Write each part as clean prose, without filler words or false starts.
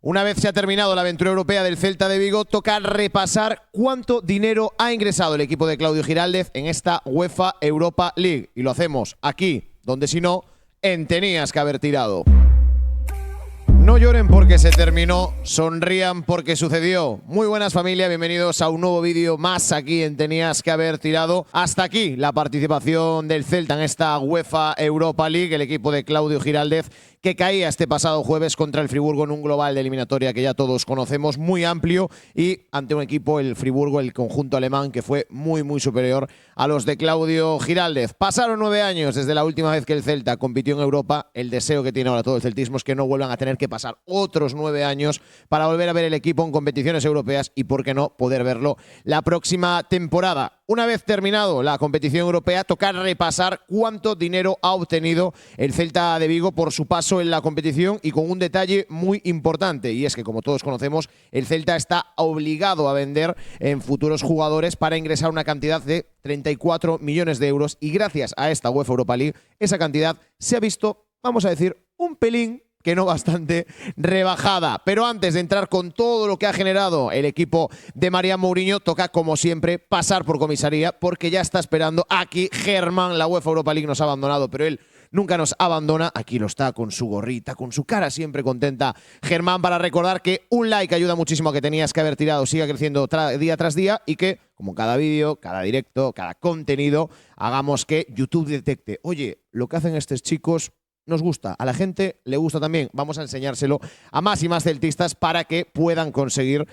Una vez se ha terminado la aventura europea del Celta de Vigo, toca repasar cuánto dinero ha ingresado el equipo de Claudio Giraldez en esta UEFA Europa League. Y lo hacemos aquí, donde si no, en Tenías que haber tirado. No lloren porque se terminó, sonrían porque sucedió. Muy buenas familia, bienvenidos a un nuevo vídeo más aquí en Tenías que haber tirado. Hasta aquí la participación del Celta en esta UEFA Europa League, el equipo de Claudio Giraldez, que caía este pasado jueves contra el Friburgo en un global de eliminatoria que ya todos conocemos, muy amplio, y ante un equipo, el Friburgo, el conjunto alemán, que fue muy superior a los de Claudio Giraldez. Pasaron 9 años desde la última vez que el Celta compitió en Europa. El deseo que tiene ahora todo el celtismo es que no vuelvan a tener que pasar otros 9 años para volver a ver el equipo en competiciones europeas y, por qué no, poder verlo la próxima temporada. Una vez terminado la competición europea, toca repasar cuánto dinero ha obtenido el Celta de Vigo por su paso en la competición, y con un detalle muy importante, y es que, como todos conocemos, el Celta está obligado a vender en futuros jugadores para ingresar una cantidad de 34 millones de euros, y gracias a esta UEFA Europa League esa cantidad se ha visto, vamos a decir, un pelín, que no bastante, rebajada. Pero antes de entrar con todo lo que ha generado el equipo de Marián Mourinho, toca, como siempre, pasar por comisaría, porque ya está esperando aquí Germán. La UEFA Europa League nos ha abandonado, pero él nunca nos abandona. Aquí lo está, con su gorrita, con su cara siempre contenta, Germán, para recordar que un like ayuda muchísimo a que Tenías que haber tirado siga creciendo día tras día, y que, como cada vídeo, cada directo, cada contenido, hagamos que YouTube detecte: oye, lo que hacen estos chicos nos gusta, a la gente le gusta también. Vamos a enseñárselo a más y más celtistas para que puedan conseguir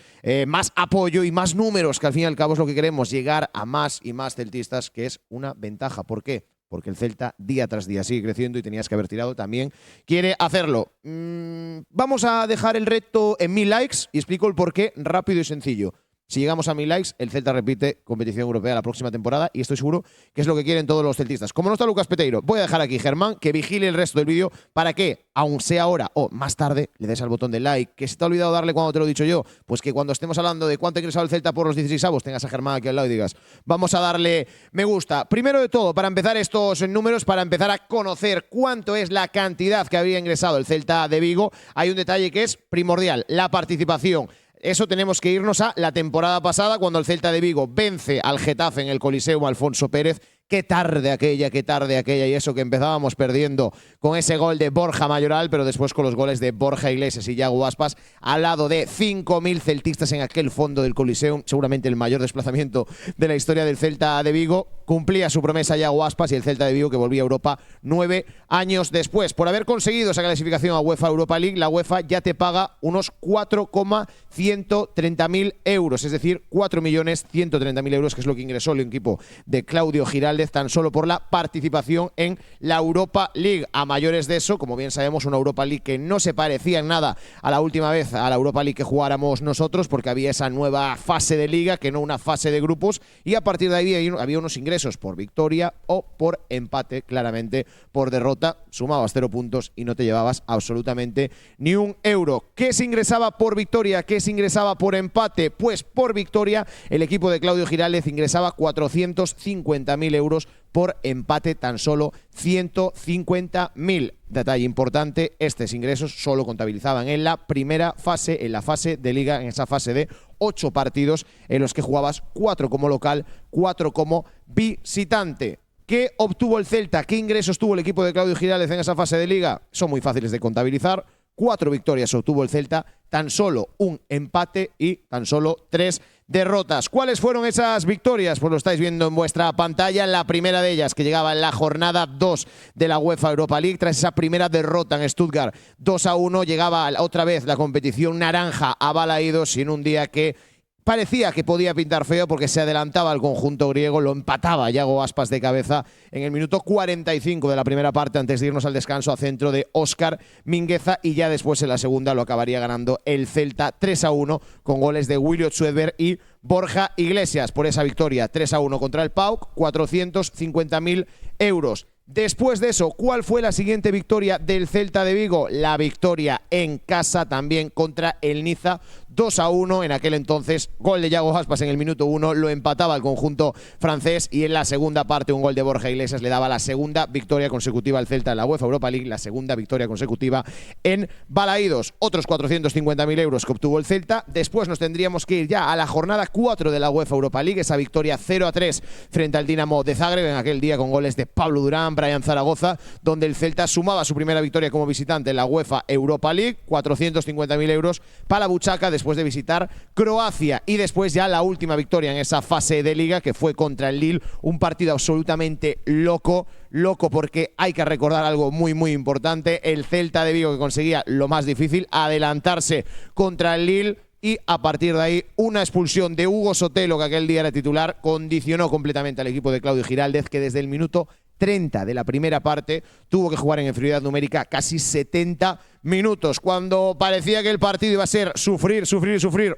más apoyo y más números, que al fin y al cabo es lo que queremos, llegar a más y más celtistas, que es una ventaja. ¿Por qué? Porque el Celta día tras día sigue creciendo y Tenías que haber tirado también quiere hacerlo. Vamos a dejar el reto en 1000 likes y explico el porqué rápido y sencillo. Si llegamos a 1000 likes, el Celta repite competición europea la próxima temporada, y estoy seguro que es lo que quieren todos los celtistas. Como no está Lucas Peteiro, voy a dejar aquí Germán que vigile el resto del vídeo para que, aun sea ahora o más tarde, le des al botón de like. ¿Que se te ha olvidado darle cuando te lo he dicho yo? Pues que cuando estemos hablando de cuánto ha ingresado el Celta por los 16avos, tengas a Germán aquí al lado y digas: vamos a darle me gusta. Primero de todo, para empezar estos números, para empezar a conocer cuánto es la cantidad que había ingresado el Celta de Vigo, hay un detalle que es primordial: la participación. Eso tenemos que irnos a la temporada pasada, cuando el Celta de Vigo vence al Getafe en el Coliseo Alfonso Pérez. Qué tarde aquella, y eso que empezábamos perdiendo con ese gol de Borja Mayoral, pero después con los goles de Borja Iglesias y Yago Aspas, al lado de 5.000 celtistas en aquel fondo del Coliseo, seguramente el mayor desplazamiento de la historia del Celta de Vigo. Cumplía su promesa Yago Aspas y el Celta de Vigo, que volvía a Europa 9 años después. Por haber conseguido esa clasificación a UEFA Europa League, la UEFA ya te paga unos 4,130.000 euros, es decir, 4.130.000 euros, que es lo que ingresó el equipo de Claudio Giraldez tan solo por la participación en la Europa League. A mayores de eso, como bien sabemos, una Europa League que no se parecía en nada a la última vez a la Europa League que jugáramos nosotros, porque había esa nueva fase de liga, que no una fase de grupos, y a partir de ahí había unos ingresos por victoria o por empate. Claramente por derrota sumabas 0 puntos y no te llevabas absolutamente ni un euro. ¿Qué se ingresaba por victoria? ¿Qué se ingresaba por empate? Pues por victoria el equipo de Claudio Giraldez ingresaba 450.000 euros, por empate tan solo 150.000. Detalle importante: estos ingresos solo contabilizaban en la primera fase, en la fase de liga, en esa fase de 8 partidos en los que jugabas 4 como local, 4 como visitante. ¿Qué obtuvo el Celta? ¿Qué ingresos tuvo el equipo de Claudio Giraldez en esa fase de liga? Son muy fáciles de contabilizar. 4 victorias obtuvo el Celta, tan solo un empate y tan solo 3 derrotas. ¿Cuáles fueron esas victorias? Pues lo estáis viendo en vuestra pantalla. La primera de ellas, que llegaba en la jornada 2 de la UEFA Europa League, tras esa primera derrota en Stuttgart 2-1, llegaba otra vez la competición naranja a Balaídos, y en un día que parecía que podía pintar feo, porque se adelantaba al conjunto griego, lo empataba Yago Aspas de cabeza en el minuto 45 de la primera parte, antes de irnos al descanso, a centro de Óscar Mingueza, y ya después en la segunda lo acabaría ganando el Celta 3-1 con goles de Williot Schwedberg y Borja Iglesias. Por esa victoria 3-1 contra el PAOK, 450.000 euros. Después de eso, ¿cuál fue la siguiente victoria del Celta de Vigo? La victoria en casa también contra el Niza, 2-1. En aquel entonces, gol de Yago Aspas en el minuto 1, lo empataba el conjunto francés, y en la segunda parte un gol de Borja Iglesias le daba la segunda victoria consecutiva al Celta en la UEFA Europa League, la segunda victoria consecutiva en Balaídos. Otros 450.000 euros que obtuvo el Celta. Después nos tendríamos que ir ya a la jornada 4 de la UEFA Europa League, esa victoria 0-3 frente al Dinamo de Zagreb en aquel día con goles de Pablo Durán, Brian Zaragoza, donde el Celta sumaba su primera victoria como visitante en la UEFA Europa League, 450.000 euros para la buchaca después de visitar Croacia. Y después ya la última victoria en esa fase de Liga, que fue contra el Lille, un partido absolutamente loco porque hay que recordar algo muy muy importante: el Celta de Vigo, que conseguía lo más difícil, adelantarse contra el Lille, y a partir de ahí una expulsión de Hugo Sotelo, que aquel día era titular, condicionó completamente al equipo de Claudio Giraldez, que desde el minuto 30 de la primera parte tuvo que jugar en inferioridad numérica casi 70 minutos. Cuando parecía que el partido iba a ser sufrir,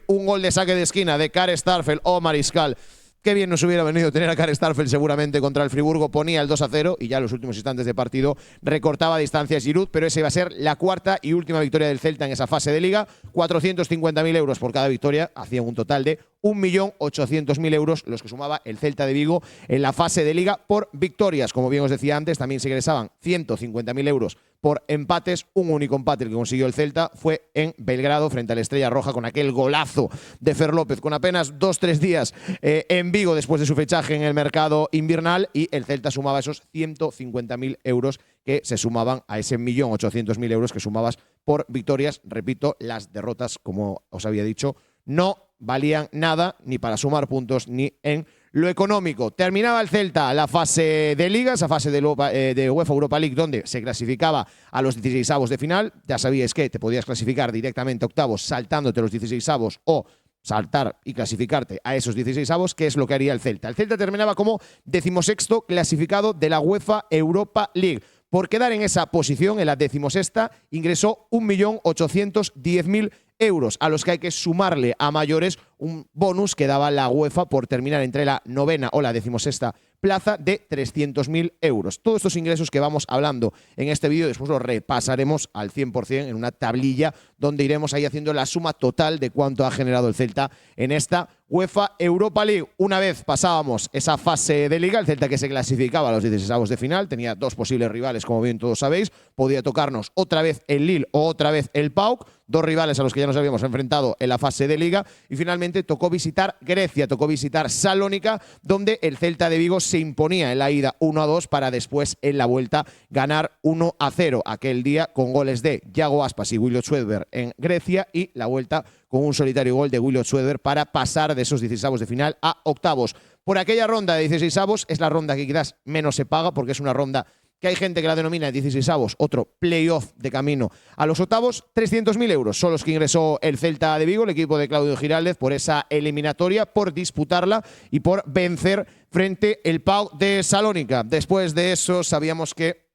un gol de saque de esquina de Kare Starfel o Mariscal. Qué bien nos hubiera venido tener a Kare Starfel seguramente contra el Friburgo. Ponía el 2-0 y ya en los últimos instantes de partido recortaba distancias Giroud, pero esa iba a ser la cuarta y última victoria del Celta en esa fase de Liga. 450.000 euros por cada victoria, hacían un total de 1.800.000 euros los que sumaba el Celta de Vigo en la fase de Liga por victorias. Como bien os decía antes, también se ingresaban 150.000 euros por empates. Un único empate el que consiguió el Celta fue en Belgrado frente a la Estrella Roja, con aquel golazo de Fer López con apenas 2-3 días en Vigo después de su fichaje en el mercado invernal, y el Celta sumaba esos 150.000 euros que se sumaban a ese 1.800.000 euros que sumabas por victorias. Repito, las derrotas, como os había dicho, no valían nada ni para sumar puntos ni en lo económico. Terminaba el Celta la fase de Liga, esa fase de UEFA Europa League, donde se clasificaba a los 16avos de final. Ya sabíais que te podías clasificar directamente a octavos saltándote los 16avos, o saltar y clasificarte a esos 16avos, que es lo que haría el Celta. El Celta terminaba como 16º clasificado de la UEFA Europa League. Por quedar en esa posición, en la 16ª, ingresó 1.810.000 euros, a los que hay que sumarle a mayores un bonus que daba la UEFA por terminar entre la 9ª o la 16ª plaza de 300.000 euros. Todos estos ingresos que vamos hablando en este vídeo después los repasaremos al 100% en una tablilla donde iremos ahí haciendo la suma total de cuánto ha generado el Celta en esta UEFA Europa League. Una vez pasábamos esa fase de Liga, el Celta, que se clasificaba a los 16avos de final, tenía dos posibles rivales, como bien todos sabéis. Podía tocarnos otra vez el Lille o otra vez el PAOK, dos rivales a los que ya nos habíamos enfrentado en la fase de Liga, y finalmente tocó visitar Grecia, tocó visitar Salónica, donde el Celta de Vigo se imponía en la ida 1-2 para después en la vuelta ganar 1-0 aquel día con goles de Yago Aspas y Williot Swedberg en Grecia, y la vuelta con un solitario gol de Williot Swedberg para pasar de esos 16avos de final a octavos. Por aquella ronda de 16avos es la ronda que quizás menos se paga, porque es una ronda que hay gente que la denomina 16avos, otro playoff de camino a los octavos. 300.000 euros son los que ingresó el Celta de Vigo, el equipo de Claudio Giraldez, por esa eliminatoria, por disputarla y por vencer frente al PAOK de Salónica. Después de eso sabíamos que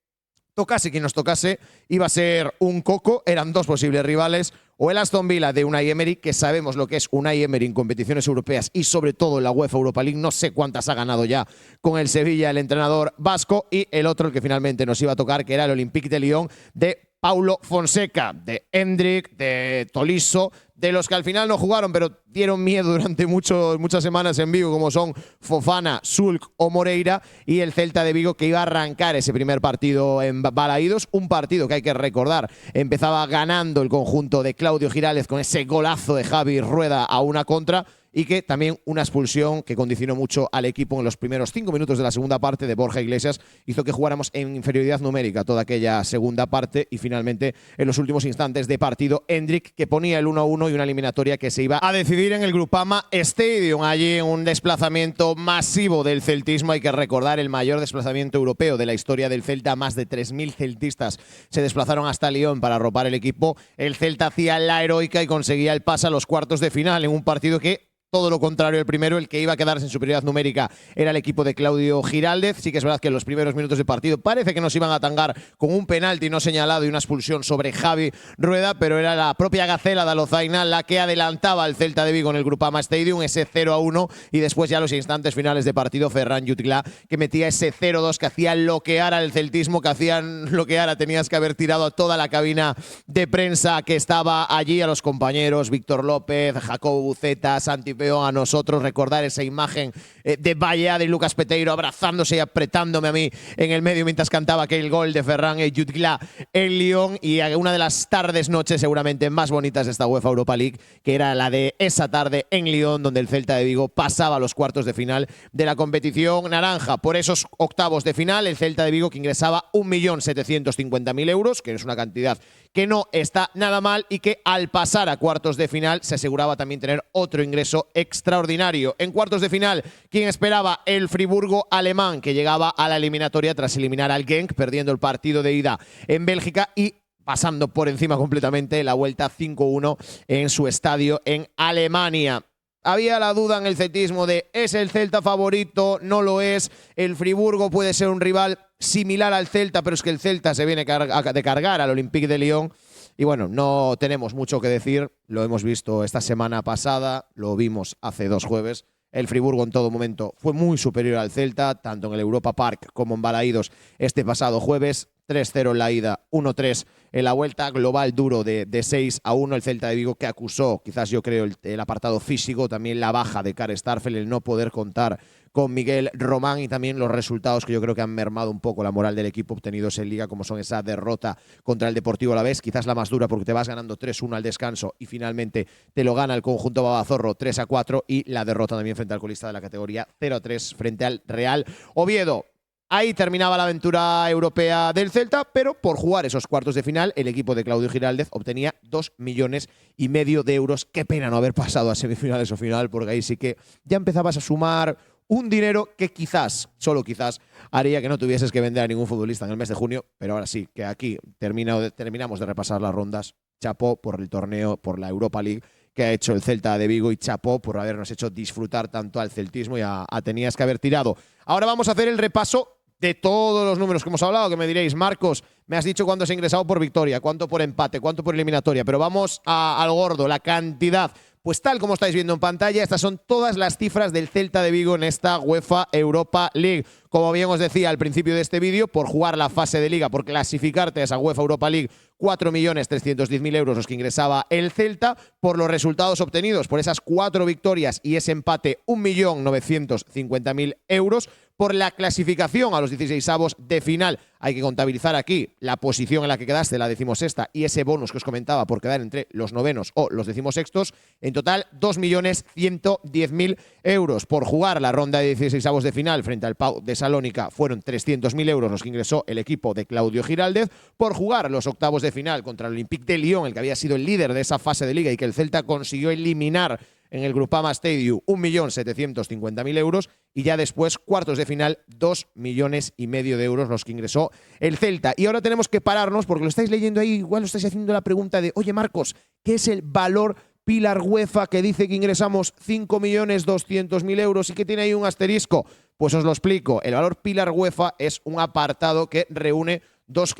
tocase quien nos tocase, iba a ser un coco. Eran dos posibles rivales: o el Aston Villa de Unai Emery, que sabemos lo que es Unai Emery en competiciones europeas y sobre todo en la UEFA Europa League, no sé cuántas ha ganado ya con el Sevilla el entrenador vasco, y el otro, el que finalmente nos iba a tocar, que era el Olympique de Lyon de Paulo Fonseca, de Hendrik, de Tolisso, de los que al final no jugaron, pero dieron miedo durante muchas semanas en Vigo, como son Fofana, Sulk o Moreira, y el Celta de Vigo, que iba a arrancar ese primer partido en Balaídos, un partido que hay que recordar, empezaba ganando el conjunto de Claudio Giraldez con ese golazo de Javi Rueda a una contra, y que también una expulsión que condicionó mucho al equipo en los primeros 5 minutos de la segunda parte de Borja Iglesias hizo que jugáramos en inferioridad numérica toda aquella segunda parte, y finalmente en los últimos instantes de partido Hendrik, que ponía el 1-1, y una eliminatoria que se iba a decidir en el Groupama Stadium, allí en un desplazamiento masivo del celtismo. Hay que recordar el mayor desplazamiento europeo de la historia del Celta: más de 3.000 celtistas se desplazaron hasta Lyon para arropar el equipo. El Celta hacía la heroica y conseguía el pase a los cuartos de final en un partido que todo lo contrario el primero. El que iba a quedarse en superioridad numérica era el equipo de Claudio Giraldez. Sí que es verdad que en los primeros minutos de partido parece que nos iban a tangar con un penalti no señalado y una expulsión sobre Javi Rueda, pero era la propia Gacela de Lozaina la que adelantaba al Celta de Vigo en el Groupama Stadium, ese 0-1, y después ya los instantes finales de partido Ferran Jutgla, que metía ese 0-2 que hacía bloquear al celtismo, que hacían bloquear, tenías que haber tirado a toda la cabina de prensa que estaba allí, a los compañeros Víctor López, Jacobo Buceta, Santi Peón, a nosotros, recordar esa imagen de Vallada y Lucas Peteiro abrazándose y apretándome a mí en el medio mientras cantaba aquel gol de Ferran Jutgla en Lyon, y una de las tardes, noches seguramente más bonitas de esta UEFA Europa League, que era la de esa tarde en Lyon, donde el Celta de Vigo pasaba a los cuartos de final de la competición naranja. Por esos octavos de final, el Celta de Vigo, que ingresaba 1.750.000 euros, que es una cantidad que no está nada mal, y que al pasar a cuartos de final se aseguraba también tener otro ingreso extraordinario. En cuartos de final, ¿quién esperaba? El Friburgo alemán, que llegaba a la eliminatoria tras eliminar al Genk, perdiendo el partido de ida en Bélgica y pasando por encima completamente la vuelta 5-1 en su estadio en Alemania. Había la duda en el celtismo de ¿es el Celta favorito? No lo es. El Friburgo puede ser un rival similar al Celta, pero es que el Celta se viene de cargar al Olympique de Lyon. Y bueno, no tenemos mucho que decir. Lo hemos visto esta semana pasada, lo vimos hace 2 jueves. El Friburgo en todo momento fue muy superior al Celta, tanto en el Europa Park como en Balaídos este pasado jueves. 3-0 en la ida, 1-3 en la vuelta, global duro de 6-1. El Celta de Vigo, que acusó, quizás yo creo, el apartado físico, también la baja de Karl Starfel, el no poder contar con Miguel Román, y también los resultados que yo creo que han mermado un poco la moral del equipo obtenidos en Liga, como son esa derrota contra el Deportivo Alavés, quizás la más dura porque te vas ganando 3-1 al descanso y finalmente te lo gana el conjunto Babazorro 3-4, y la derrota también frente al colista de la categoría 0-3 frente al Real Oviedo. Ahí terminaba la aventura europea del Celta, pero por jugar esos cuartos de final, el equipo de Claudio Giraldez obtenía 2,5 millones de euros. Qué pena no haber pasado a semifinales o final, porque ahí sí que ya empezabas a sumar un dinero que quizás, solo quizás, haría que no tuvieses que vender a ningún futbolista en el mes de junio. Pero ahora sí, que aquí terminamos de repasar las rondas. Chapó por el torneo, por la Europa League que ha hecho el Celta de Vigo, y chapó por habernos hecho disfrutar tanto al celtismo y a tenías que haber tirado. Ahora vamos a hacer el repaso de todos los números que hemos hablado, que me diréis, Marcos, me has dicho cuánto has ingresado por victoria, cuánto por empate, cuánto por eliminatoria, pero vamos al gordo, la cantidad. Pues tal como estáis viendo en pantalla, estas son todas las cifras del Celta de Vigo en esta UEFA Europa League. Como bien os decía al principio de este vídeo, por jugar la fase de Liga, por clasificarte a esa UEFA Europa League, 4.310.000 euros los que ingresaba el Celta. Por los resultados obtenidos, por esas 4 victorias y ese empate, 1.950.000 euros. Por la clasificación a los 16avos de final, hay que contabilizar aquí la posición en la que quedaste, la 16ª, y ese bonus que os comentaba por quedar entre los 9º o los 16º. En total, 2.110.000 euros. Por jugar la ronda de 16avos de final frente al Pau de Salónica, fueron 300.000 euros los que ingresó el equipo de Claudio Giraldez. Por jugar los octavos de final contra el Olympique de Lyon, el que había sido el líder de esa fase de Liga y que el Celta consiguió eliminar en el Groupama Stadium, 1.750.000 euros. Y ya después, cuartos de final, 2,5 millones de euros los que ingresó el Celta. Y ahora tenemos que pararnos, porque lo estáis leyendo ahí, igual lo estáis haciendo la pregunta de, oye Marcos, ¿qué es el valor Pilar UEFA que dice que ingresamos 5.200.000 euros y que tiene ahí un asterisco? Pues os lo explico. El valor Pilar UEFA es un apartado que reúne dos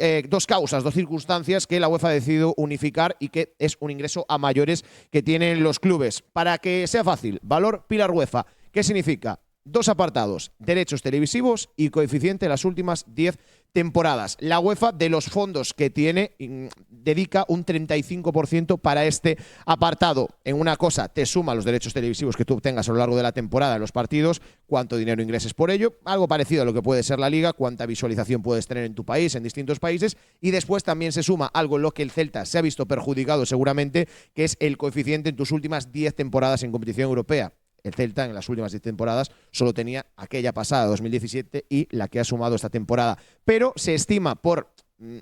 causas, 2 circunstancias que la UEFA ha decidido unificar y que es un ingreso a mayores que tienen los clubes. Para que sea fácil, valor Pilar UEFA, ¿qué significa? 2 apartados, derechos televisivos y coeficiente de las últimas 10 temporadas. La UEFA, de los fondos que tiene, dedica un 35% para este apartado. En una cosa, te suma los derechos televisivos que tú obtengas a lo largo de la temporada en los partidos, cuánto dinero ingreses por ello, algo parecido a lo que puede ser la Liga, cuánta visualización puedes tener en tu país, en distintos países, y después también se suma algo en lo que el Celta se ha visto perjudicado seguramente, que es el coeficiente en tus últimas 10 temporadas en competición europea. El Celta en las últimas 10 temporadas solo tenía aquella pasada, 2017, y la que ha sumado esta temporada. Pero se estima por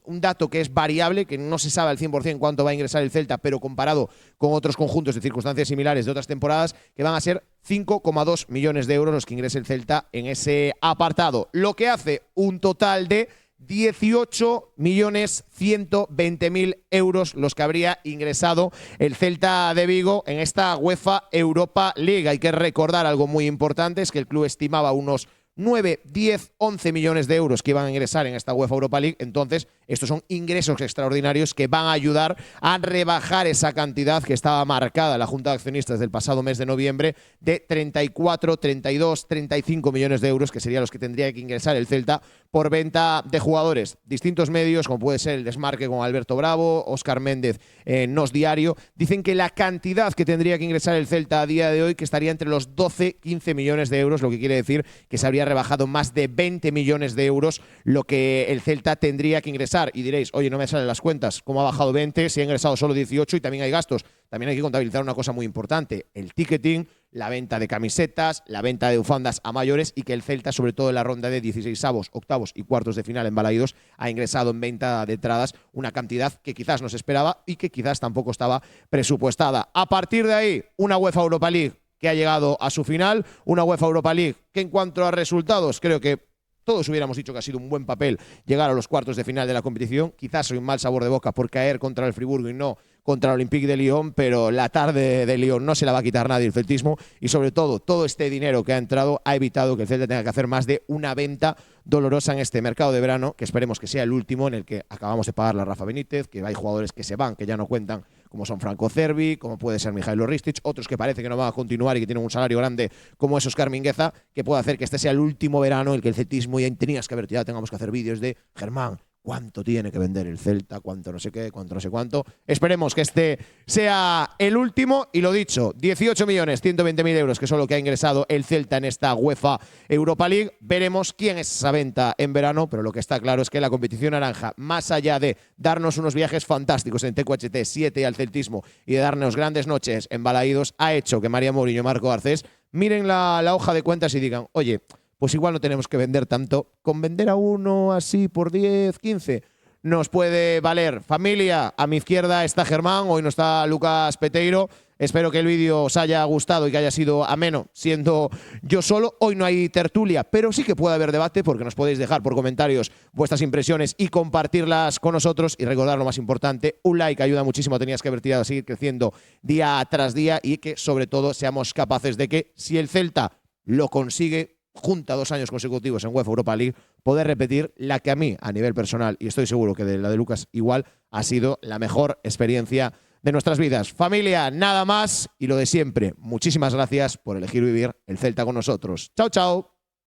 un dato que es variable, que no se sabe al 100% cuánto va a ingresar el Celta, pero comparado con otros conjuntos de circunstancias similares de otras temporadas, que van a ser 5,2 millones de euros los que ingrese el Celta en ese apartado. Lo que hace un total de 18.120.000 euros los que habría ingresado el Celta de Vigo en esta UEFA Europa League. Hay que recordar algo muy importante, es que el club estimaba unos 9, 10, 11 millones de euros que iban a ingresar en esta UEFA Europa League. Entonces, estos son ingresos extraordinarios que van a ayudar a rebajar esa cantidad que estaba marcada en la Junta de Accionistas del pasado mes de noviembre de 34, 32, 35 millones de euros, que serían los que tendría que ingresar el Celta por venta de jugadores. Distintos medios, como puede ser el Desmarque con Alberto Bravo, Óscar Méndez en Nos Diario, dicen que la cantidad que tendría que ingresar el Celta a día de hoy que estaría entre los 12, 15 millones de euros, lo que quiere decir que se habría rebajado más de 20 millones de euros lo que el Celta tendría que ingresar. Y diréis, oye, no me salen las cuentas, ¿cómo ha bajado 20 si ha ingresado solo 18 y también hay gastos? También hay que contabilizar una cosa muy importante, el ticketing, la venta de camisetas, la venta de bufandas a mayores, y que el Celta, sobre todo en la ronda de 16avos, octavos y cuartos de final en Balaídos, ha ingresado en venta de entradas una cantidad que quizás no se esperaba y que quizás tampoco estaba presupuestada. A partir de ahí, una UEFA Europa League que ha llegado a su final, una UEFA Europa League que en cuanto a resultados creo que todos hubiéramos dicho que ha sido un buen papel llegar a los cuartos de final de la competición. Quizás hay un mal sabor de boca por caer contra el Friburgo y no contra el Olympique de Lyon, pero la tarde de Lyon no se la va a quitar nadie el celtismo, y sobre todo este dinero que ha entrado ha evitado que el Celta tenga que hacer más de una venta dolorosa en este mercado de verano, que esperemos que sea el último, en el que acabamos de pagarle a Rafa Benítez, que hay jugadores que se van, que ya no cuentan, como son Franco Cervi, como puede ser Mijailo Ristic, otros que parece que no van a continuar y que tienen un salario grande, como es Óscar Mingueza, que puede hacer que este sea el último verano en el que el celtismo ya tenías que haber tirado, tengamos que hacer vídeos de Germán, cuánto tiene que vender el Celta, cuánto no sé qué, cuánto no sé cuánto. Esperemos que este sea el último, y lo dicho, 18.120.000 euros, que es lo que ha ingresado el Celta en esta UEFA Europa League. Veremos quién es esa venta en verano, pero lo que está claro es que la competición naranja, más allá de darnos unos viajes fantásticos en TQHT 7 al celtismo y de darnos grandes noches en Balaídos, ha hecho que María Mourinho y Marco Garcés miren la hoja de cuentas y digan, oye, pues igual no tenemos que vender tanto. Con vender a uno así por 10, 15 nos puede valer. Familia, a mi izquierda está Germán, hoy no está Lucas Peteiro. Espero que el vídeo os haya gustado y que haya sido ameno, siendo yo solo. Hoy no hay tertulia, pero sí que puede haber debate, porque nos podéis dejar por comentarios vuestras impresiones y compartirlas con nosotros. Y recordar lo más importante, un like ayuda muchísimo, tenías que haber tirado a seguir creciendo día tras día, y que sobre todo seamos capaces de que, si el Celta lo consigue, junta 2 años consecutivos en UEFA Europa League, poder repetir la que a mí, a nivel personal, y estoy seguro que de la de Lucas igual, ha sido la mejor experiencia de nuestras vidas. Familia, nada más, y lo de siempre, muchísimas gracias por elegir vivir el Celta con nosotros. Chao, chao.